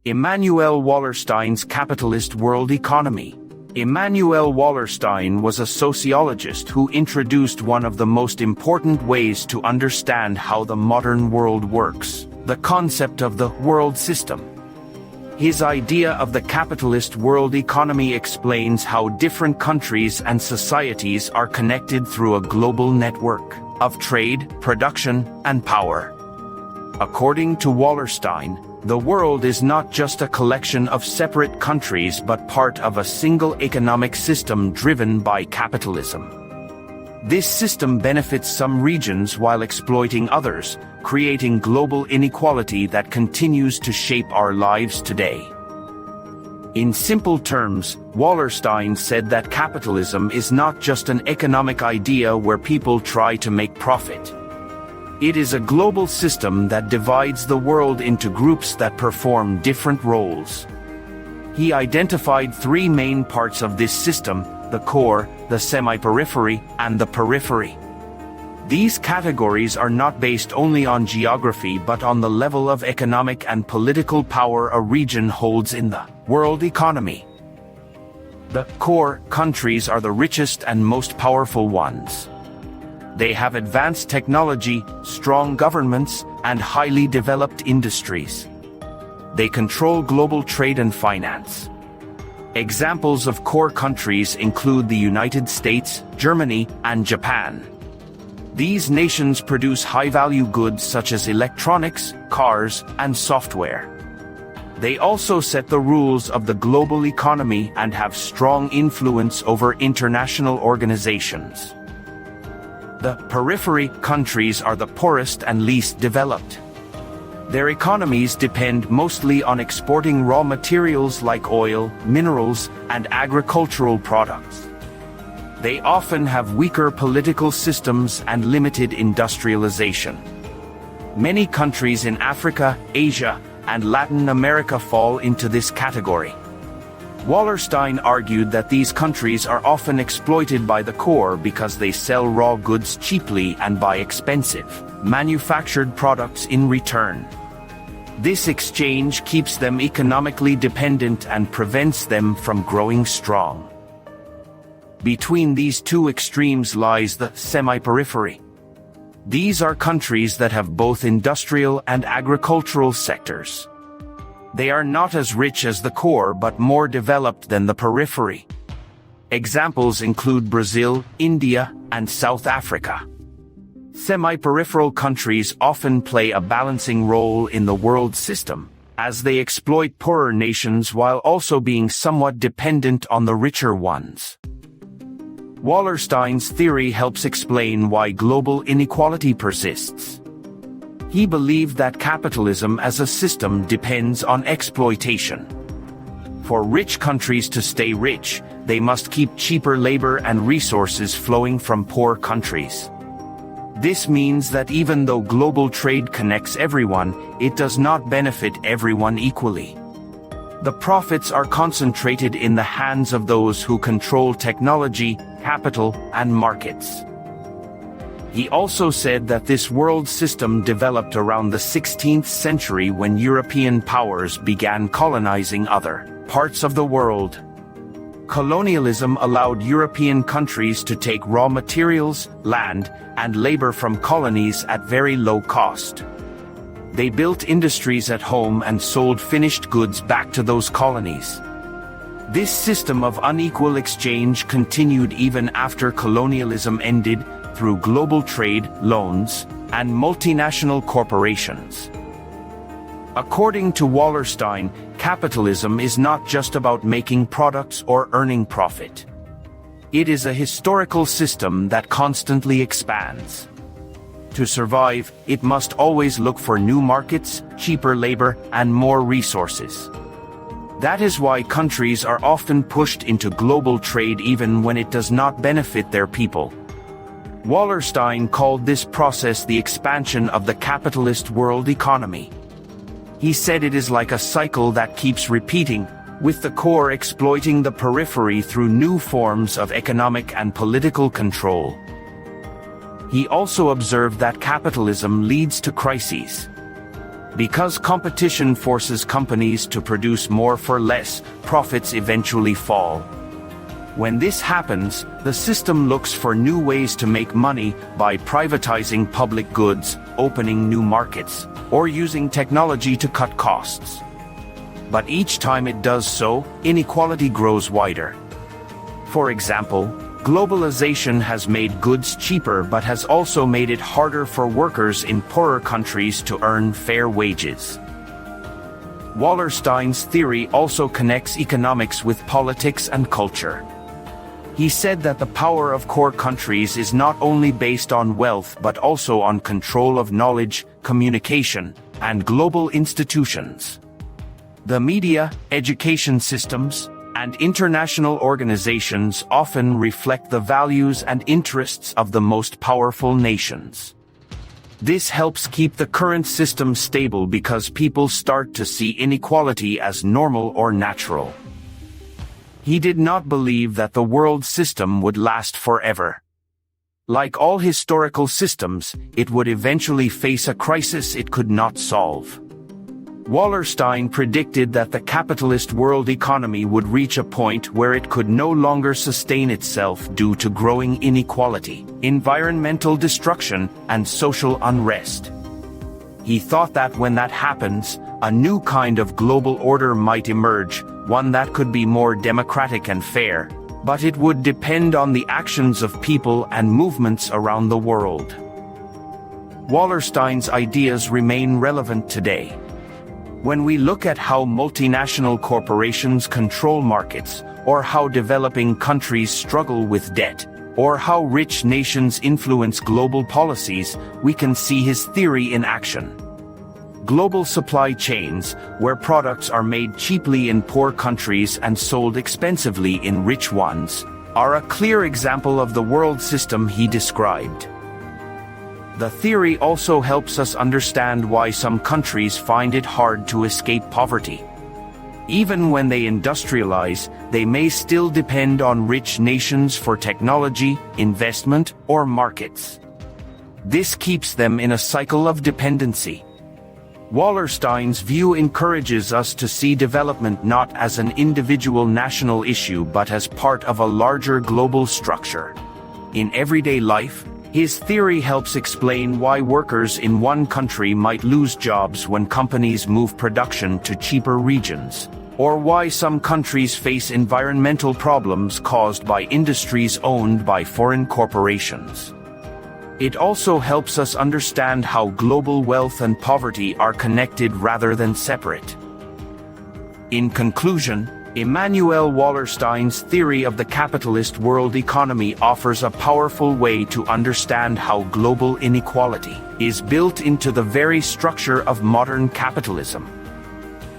Immanuel Wallerstein's Capitalist World Economy. Immanuel Wallerstein was a sociologist who introduced one of the most important ways to understand how the modern world works, the concept of the world system. His idea of the capitalist world economy explains how different countries and societies are connected through a global network of trade, production, and power. According to Wallerstein, the world is not just a collection of separate countries but part of a single economic system driven by capitalism. This system benefits some regions while exploiting others, creating global inequality that continues to shape our lives today. In simple terms, Wallerstein said that capitalism is not just an economic idea where people try to make profit. It is a global system that divides the world into groups that perform different roles. He identified three main parts of this system: the core, the semi-periphery, and the periphery. These categories are not based only on geography but on the level of economic and political power a region holds in the world economy. The core countries are the richest and most powerful ones. They have advanced technology, strong governments, and highly developed industries. They control global trade and finance. Examples of core countries include the United States, Germany, and Japan. These nations produce high-value goods such as electronics, cars, and software. They also set the rules of the global economy and have strong influence over international organizations. The periphery countries are the poorest and least developed. Their economies depend mostly on exporting raw materials like oil, minerals, and agricultural products. They often have weaker political systems and limited industrialization. Many countries in Africa, Asia, and Latin America fall into this category. Wallerstein argued that these countries are often exploited by the core because they sell raw goods cheaply and buy expensive, manufactured products in return. This exchange keeps them economically dependent and prevents them from growing strong. Between these two extremes lies the semi-periphery. These are countries that have both industrial and agricultural sectors. They are not as rich as the core but more developed than the periphery. Examples include Brazil, India, and South Africa. Semi-peripheral countries often play a balancing role in the world system, as they exploit poorer nations while also being somewhat dependent on the richer ones. Wallerstein's theory helps explain why global inequality persists. He believed that capitalism as a system depends on exploitation. For rich countries to stay rich, they must keep cheaper labor and resources flowing from poor countries. This means that even though global trade connects everyone, it does not benefit everyone equally. The profits are concentrated in the hands of those who control technology, capital, and markets. He also said that this world system developed around the 16th century when European powers began colonizing other parts of the world. Colonialism allowed European countries to take raw materials, land, and labor from colonies at very low cost. They built industries at home and sold finished goods back to those colonies. This system of unequal exchange continued even after colonialism ended, through global trade, loans, and multinational corporations. According to Wallerstein, capitalism is not just about making products or earning profit. It is a historical system that constantly expands. To survive, it must always look for new markets, cheaper labor, and more resources. That is why countries are often pushed into global trade even when it does not benefit their people. Wallerstein called this process the expansion of the capitalist world economy. He said it is like a cycle that keeps repeating, with the core exploiting the periphery through new forms of economic and political control. He also observed that capitalism leads to crises. Because competition forces companies to produce more for less, profits eventually fall. When this happens, the system looks for new ways to make money by privatizing public goods, opening new markets, or using technology to cut costs. But each time it does so, inequality grows wider. For example, globalization has made goods cheaper but has also made it harder for workers in poorer countries to earn fair wages. Wallerstein's theory also connects economics with politics and culture. He said that the power of core countries is not only based on wealth but also on control of knowledge, communication, and global institutions. The media, education systems, and international organizations often reflect the values and interests of the most powerful nations. This helps keep the current system stable because people start to see inequality as normal or natural. He did not believe that the world system would last forever. Like all historical systems, it would eventually face a crisis it could not solve. Wallerstein predicted that the capitalist world economy would reach a point where it could no longer sustain itself due to growing inequality, environmental destruction, and social unrest. He thought that when that happens, a new kind of global order might emerge, one that could be more democratic and fair, but it would depend on the actions of people and movements around the world. Wallerstein's ideas remain relevant today. When we look at how multinational corporations control markets, or how developing countries struggle with debt, or how rich nations influence global policies, we can see his theory in action. Global supply chains, where products are made cheaply in poor countries and sold expensively in rich ones, are a clear example of the world system he described. The theory also helps us understand why some countries find it hard to escape poverty. Even when they industrialize, they may still depend on rich nations for technology, investment, or markets. This keeps them in a cycle of dependency. Wallerstein's view encourages us to see development not as an individual national issue but as part of a larger global structure. In everyday life, his theory helps explain why workers in one country might lose jobs when companies move production to cheaper regions, or why some countries face environmental problems caused by industries owned by foreign corporations. It also helps us understand how global wealth and poverty are connected rather than separate. In conclusion, Immanuel Wallerstein's theory of the capitalist world economy offers a powerful way to understand how global inequality is built into the very structure of modern capitalism.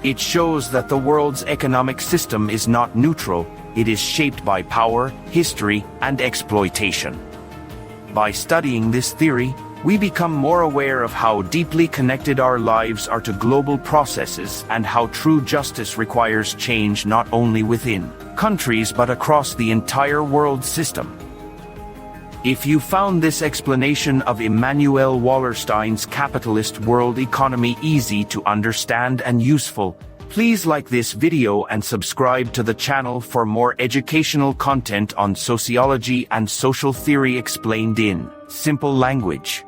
It shows that the world's economic system is not neutral, it is shaped by power, history, and exploitation. By studying this theory, we become more aware of how deeply connected our lives are to global processes and how true justice requires change not only within countries but across the entire world system. If you found this explanation of Immanuel Wallerstein's capitalist world economy easy to understand and useful, please like this video and subscribe to the channel for more educational content on sociology and social theory explained in simple language.